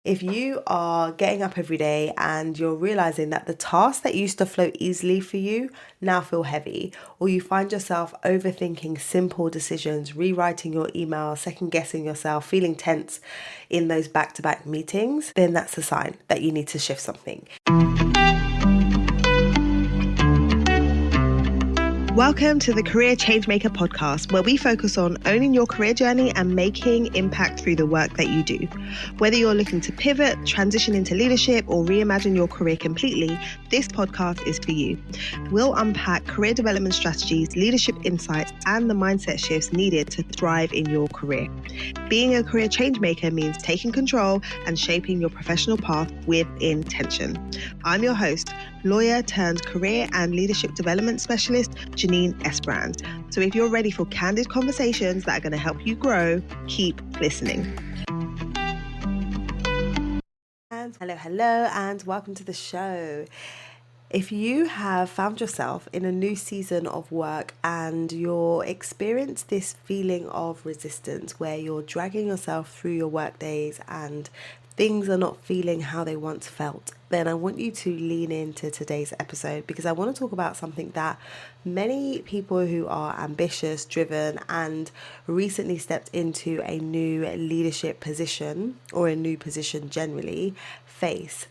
If you are getting up every day and you're realizing that the tasks that used to flow easily for you now feel heavy, or you find yourself overthinking simple decisions, rewriting your email, second guessing yourself, feeling tense in those back-to-back meetings, then that's a sign that you need to shift something. Welcome to the Career Changemaker podcast, where we focus on owning your career journey and making impact through the work that you do. Whether you're looking to pivot, transition into leadership, or reimagine your career completely, this podcast is for you. We'll unpack career development strategies, leadership insights, and the mindset shifts needed to thrive in your career. Being a career changemaker means taking control and shaping your professional path with intention. I'm your host, lawyer turned career and leadership development specialist, Janine Esbrand. So if you're ready for candid conversations that are going to help you grow, keep listening. And hello, and welcome to the show. If you have found yourself in a new season of work and you're experiencing this feeling of resistance where you're dragging yourself through your work days and things are not feeling how they once felt, then I want you to lean into today's episode because I want to talk about something that many people who are ambitious, driven, and recently stepped into a new leadership position or a new position generally face.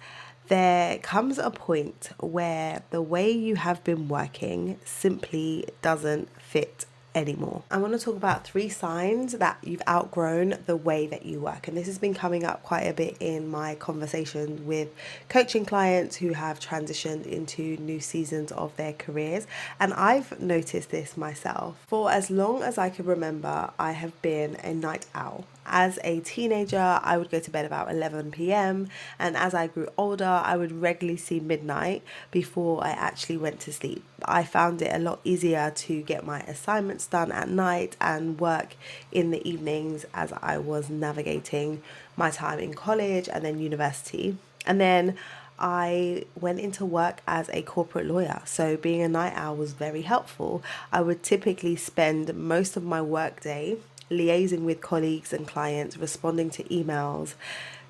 There comes a point where the way you have been working simply doesn't fit anymore. I want to talk about 3 signs that you've outgrown the way that you work. And this has been coming up quite a bit in my conversations with coaching clients who have transitioned into new seasons of their careers. And I've noticed this myself. For as long as I can remember, I have been a night owl. As a teenager, I would go to bed about 11 p.m. And as I grew older, I would regularly see midnight before I actually went to sleep. I found it a lot easier to get my assignments done at night and work in the evenings as I was navigating my time in college and then university. And then I went into work as a corporate lawyer. So being a night owl was very helpful. I would typically spend most of my work day liaising with colleagues and clients, responding to emails,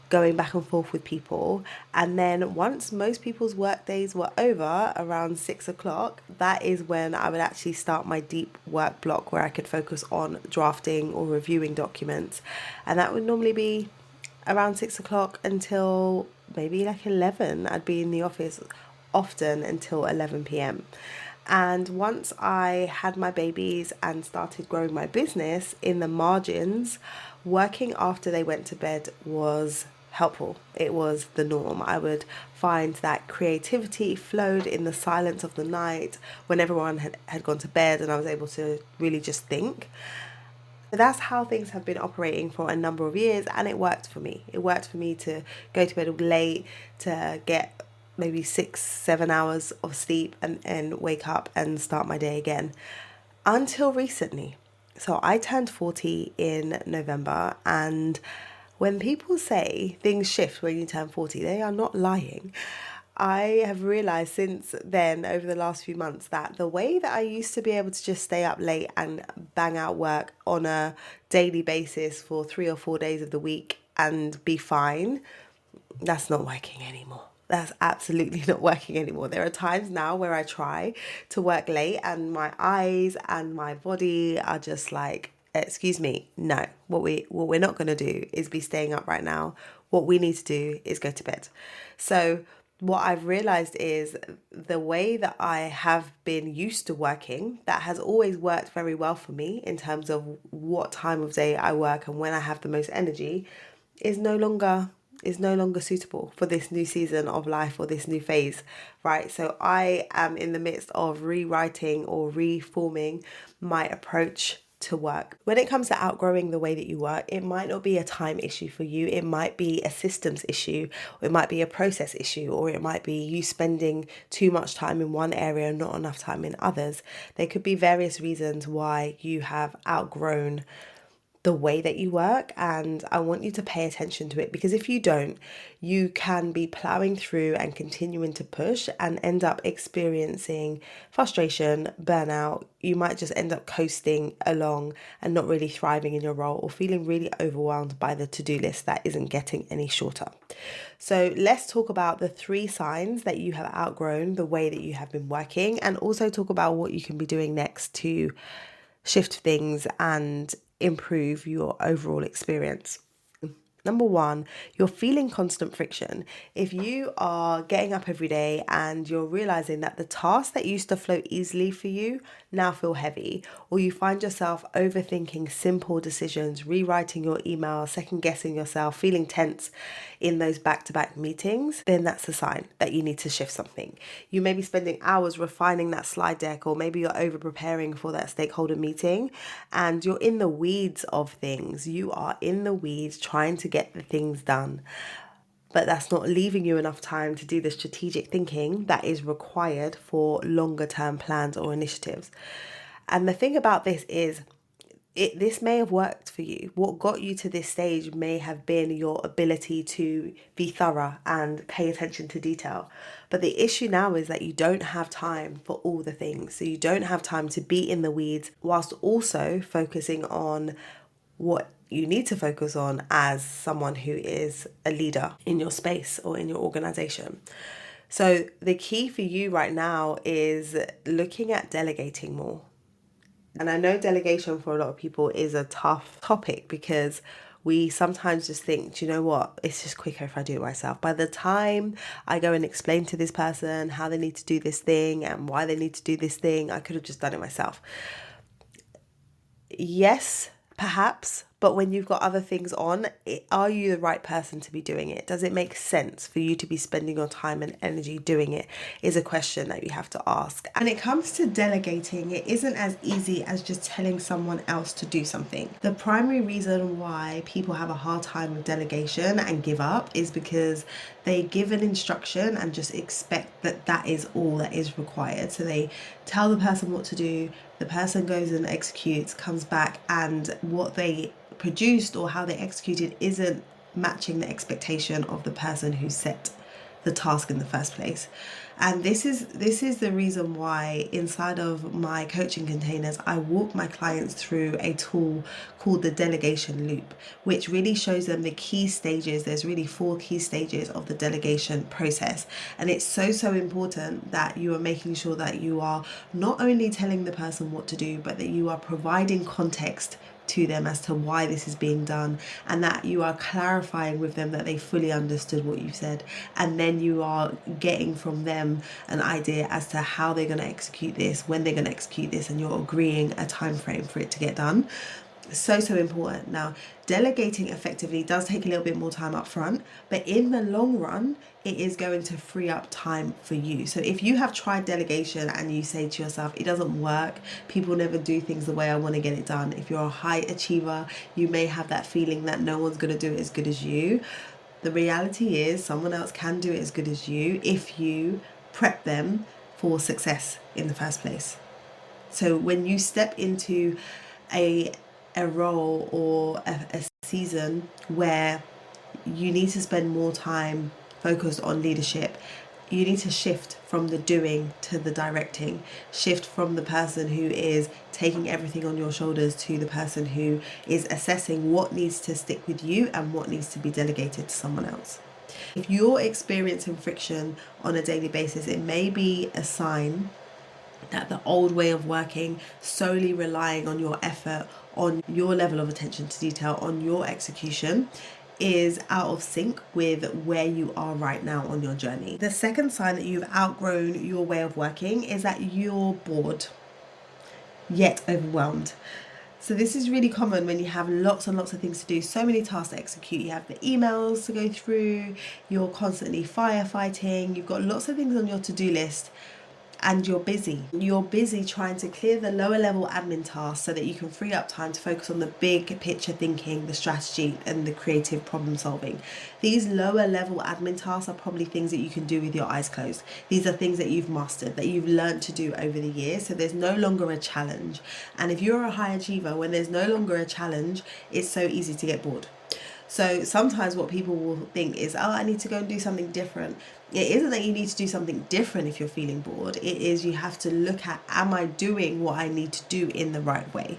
going back and forth with people. And then once most people's work days were over around 6 o'clock, that is when I would actually start my deep work block where I could focus on drafting or reviewing documents. And that would normally be around 6 o'clock until maybe like 11. I'd be in the office often until 11 p.m. And once I had my babies and started growing my business in the margins, working after they went to bed was helpful. It was the norm. I would find that creativity flowed in the silence of the night when everyone had gone to bed and I was able to really just think. That's how things have been operating for a number of years, and it worked for me. It worked for me to go to bed late, to get maybe 6-7 hours of sleep and wake up and start my day again until recently. So I turned 40 in November, and when people say things shift when you turn 40, they are not lying. I have realized since then, over the last few months, that the way that I used to be able to just stay up late and bang out work on a daily basis for 3 or 4 days of the week and be fine, that's not working anymore. That's absolutely not working anymore. There are times now where I try to work late and my eyes and my body are just like, excuse me, no. What we're not going to do is be staying up right now. What we need to do is go to bed. So what I've realized is the way that I have been used to working, that has always worked very well for me in terms of what time of day I work and when I have the most energy, is no longer suitable for this new season of life or this new phase, right? So I am in the midst of rewriting or reforming my approach to work. When it comes to outgrowing the way that you work, it might not be a time issue for you. It might be a systems issue, or it might be a process issue, or it might be you spending too much time in one area and not enough time in others. There could be various reasons why you have outgrown the way that you work, and I want you to pay attention to it, because if you don't, you can be plowing through and continuing to push and end up experiencing frustration, burnout. You might just end up coasting along and not really thriving in your role, or feeling really overwhelmed by the to-do list that isn't getting any shorter. So let's talk about the 3 signs that you have outgrown the way that you have been working, and also talk about what you can be doing next to shift things and improve your overall experience. Number 1, you're feeling constant friction. If you are getting up every day and you're realizing that the tasks that used to flow easily for you now feel heavy, or you find yourself overthinking simple decisions, rewriting your email, second guessing yourself, feeling tense in those back-to-back meetings, then that's a sign that you need to shift something. You may be spending hours refining that slide deck, or maybe you're over preparing for that stakeholder meeting and you're in the weeds of things. You are in the weeds trying to get the things done, but that's not leaving you enough time to do the strategic thinking that is required for longer term plans or initiatives. And the thing about this is, this may have worked for you. What got you to this stage may have been your ability to be thorough and pay attention to detail. But the issue now is that you don't have time for all the things. So you don't have time to be in the weeds whilst also focusing on what you need to focus on as someone who is a leader in your space or in your organization. So the key for you right now is looking at delegating more. And I know delegation for a lot of people is a tough topic, because we sometimes just think, do you know what, it's just quicker if I do it myself. By the time I go and explain to this person how they need to do this thing and why they need to do this thing, I could have just done it myself. Yes, perhaps, but when you've got other things on, are you the right person to be doing it? Does it make sense for you to be spending your time and energy doing it, is a question that you have to ask. And when it comes to delegating, it isn't as easy as just telling someone else to do something. The primary reason why people have a hard time with delegation and give up is because they give an instruction and just expect that that is all that is required. So they tell the person what to do, the person goes and executes, comes back, and what they produced or how they executed isn't matching the expectation of the person who set the task in the first place. And this is the reason why inside of my coaching containers, I walk my clients through a tool called the delegation loop, which really shows them the key stages. There's really 4 key stages of the delegation process. And it's so important that you are making sure that you are not only telling the person what to do, but that you are providing context to them as to why this is being done, and that you are clarifying with them that they fully understood what you said, and then you are getting from them an idea as to how they're going to execute this, when they're going to execute this, and you're agreeing a time frame for it to get done. So important. Now, delegating effectively does take a little bit more time up front, but in the long run, it is going to free up time for you. So if you have tried delegation and you say to yourself, it doesn't work, people never do things the way I want to get it done. If you're a high achiever, you may have that feeling that no one's going to do it as good as you. The reality is someone else can do it as good as you if you prep them for success in the first place. So when you step into a role or a season where you need to spend more time focused on leadership, you need to shift from the doing to the directing. Shift from the person who is taking everything on your shoulders to the person who is assessing what needs to stick with you and what needs to be delegated to someone else. If you're experiencing friction on a daily basis, it may be a sign that the old way of working, solely relying on your effort, on your level of attention to detail, on your execution, is out of sync with where you are right now on your journey. The second sign that you've outgrown your way of working is that you're bored, yet overwhelmed. So this is really common when you have lots and lots of things to do, so many tasks to execute. You have the emails to go through, you're constantly firefighting, you've got lots of things on your to-do list, and you're busy. You're busy trying to clear the lower level admin tasks so that you can free up time to focus on the big picture thinking, the strategy, and the creative problem solving. These lower level admin tasks are probably things that you can do with your eyes closed. These are things that you've mastered, that you've learned to do over the years. So there's no longer a challenge. And if you're a high achiever, when there's no longer a challenge, it's so easy to get bored. So sometimes what people will think is, oh, I need to go and do something different. It isn't that you need to do something different if you're feeling bored. It is you have to look at, am I doing what I need to do in the right way?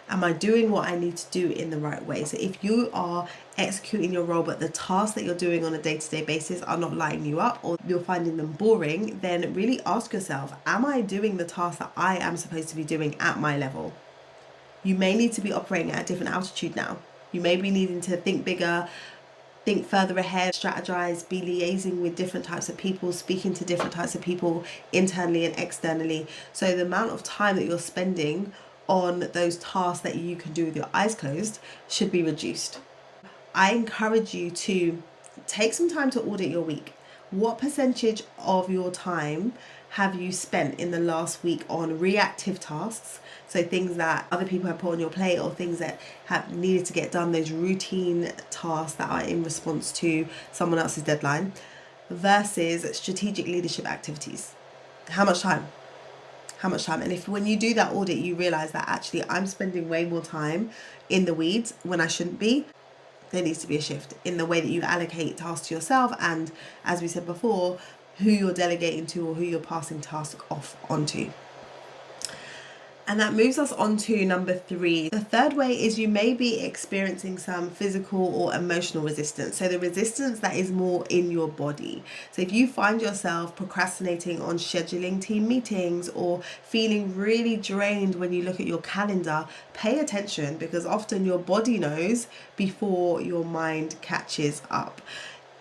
Am I doing what I need to do in the right way? So if you are executing your role, but the tasks that you're doing on a day-to-day basis are not lighting you up, or you're finding them boring, then really ask yourself, am I doing the tasks that I am supposed to be doing at my level? You may need to be operating at a different altitude now. You may be needing to think bigger, think further ahead, strategize, be liaising with different types of people, speaking to different types of people internally and externally. So the amount of time that you're spending on those tasks that you can do with your eyes closed should be reduced. I encourage you to take some time to audit your week. What percentage of your time have you spent in the last week on reactive tasks? So things that other people have put on your plate, or things that have needed to get done, those routine tasks that are in response to someone else's deadline, versus strategic leadership activities. How much time? How much time? And if when you do that audit, you realize that actually I'm spending way more time in the weeds when I shouldn't be, there needs to be a shift in the way that you allocate tasks to yourself, and as we said before, who you're delegating to or who you're passing tasks off onto. And that moves us on to number 3. The third way is you may be experiencing some physical or emotional resistance. So the resistance that is more in your body. So if you find yourself procrastinating on scheduling team meetings, or feeling really drained when you look at your calendar, pay attention, because often your body knows before your mind catches up.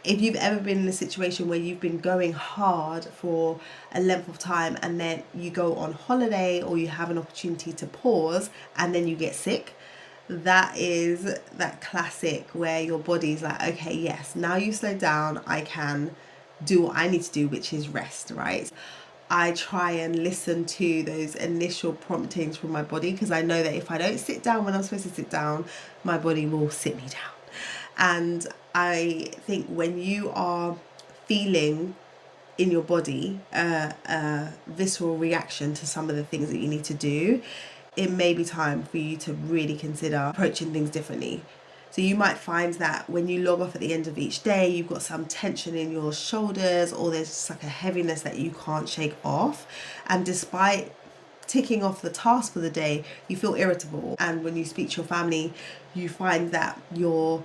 If you've ever been in a situation where you've been going hard for a length of time, and then you go on holiday or you have an opportunity to pause and then you get sick, that is that classic where your body's like, okay, yes, now you slow down, I can do what I need to do, which is rest, right? I try and listen to those initial promptings from my body, because I know that if I don't sit down when I'm supposed to sit down, my body will sit me down. And I think when you are feeling in your body a visceral reaction to some of the things that you need to do, it may be time for you to really consider approaching things differently. So you might find that when you log off at the end of each day, you've got some tension in your shoulders, or there's just like a heaviness that you can't shake off. And despite ticking off the task for the day, you feel irritable. And when you speak to your family, you find that you're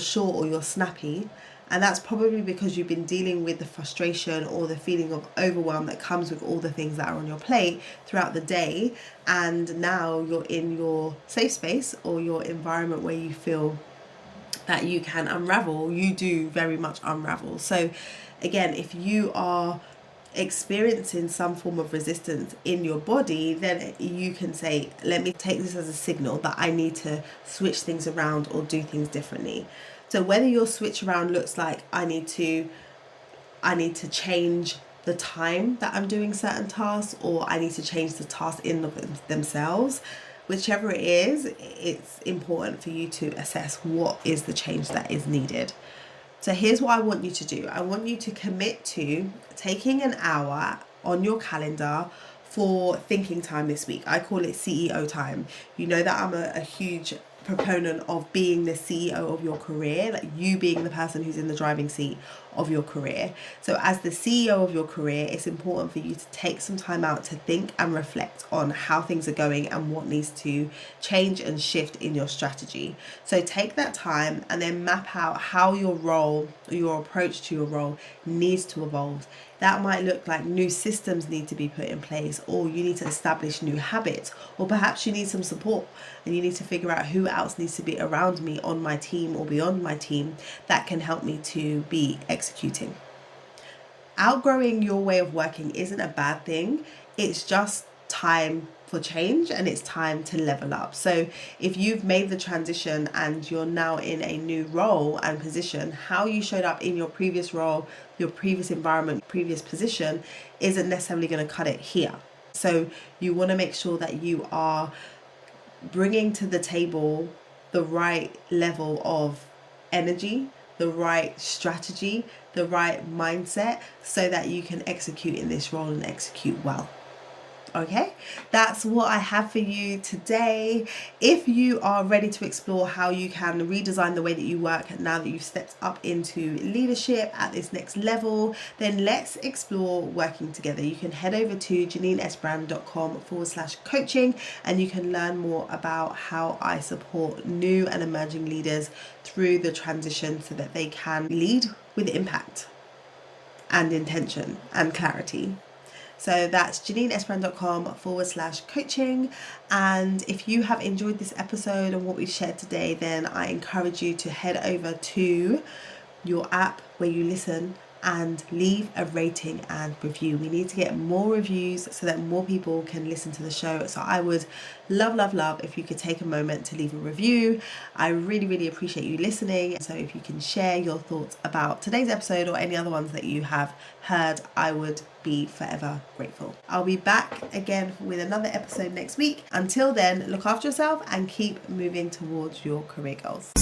short or you're snappy. And that's probably because you've been dealing with the frustration or the feeling of overwhelm that comes with all the things that are on your plate throughout the day. And now you're in your safe space or your environment where you feel that you can unravel. You do very much unravel. So again, if you are experiencing some form of resistance in your body, then you can say, let me take this as a signal that I need to switch things around or do things differently. So whether your switch around looks like I need to change the time that I'm doing certain tasks, or I need to change the tasks in themselves, whichever it is, it's important for you to assess what is the change that is needed. So here's what I want you to do. I want you to commit to taking an hour on your calendar for thinking time this week. I call it CEO time. You know that I'm a huge proponent of being the CEO of your career, like you being the person who's in the driving seat of your career. So as the CEO of your career, it's important for you to take some time out to think and reflect on how things are going and what needs to change and shift in your strategy. So take that time and then map out how your role, your approach to your role needs to evolve. That might look like new systems need to be put in place, or you need to establish new habits, or perhaps you need some support and you need to figure out who else needs to be around me on my team or beyond my team that can help me to be executing. Outgrowing your way of working isn't a bad thing. It's just time for change and it's time to level up. So if you've made the transition and you're now in a new role and position, how you showed up in your previous role, your previous environment, previous position isn't necessarily going to cut it here. So you want to make sure that you are bringing to the table the right level of energy, the right strategy, the right mindset, so that you can execute in this role and execute well. Okay, that's what I have for you today. If you are ready to explore how you can redesign the way that you work now that you've stepped up into leadership at this next level, then let's explore working together. You can head over to janinesbrand.com/coaching and you can learn more about how I support new and emerging leaders through the transition so that they can lead with impact and intention and clarity. So that's janinesbrand.com/coaching. And if you have enjoyed this episode and what we've shared today, then I encourage you to head over to your app where you listen and leave a rating and review. We need to get more reviews so that more people can listen to the show. So I would love if you could take a moment to leave a review. I really appreciate you listening. So if you can share your thoughts about today's episode or any other ones that you have heard, I would be forever grateful. I'll be back again with another episode next week. Until then, look after yourself and keep moving towards your career goals.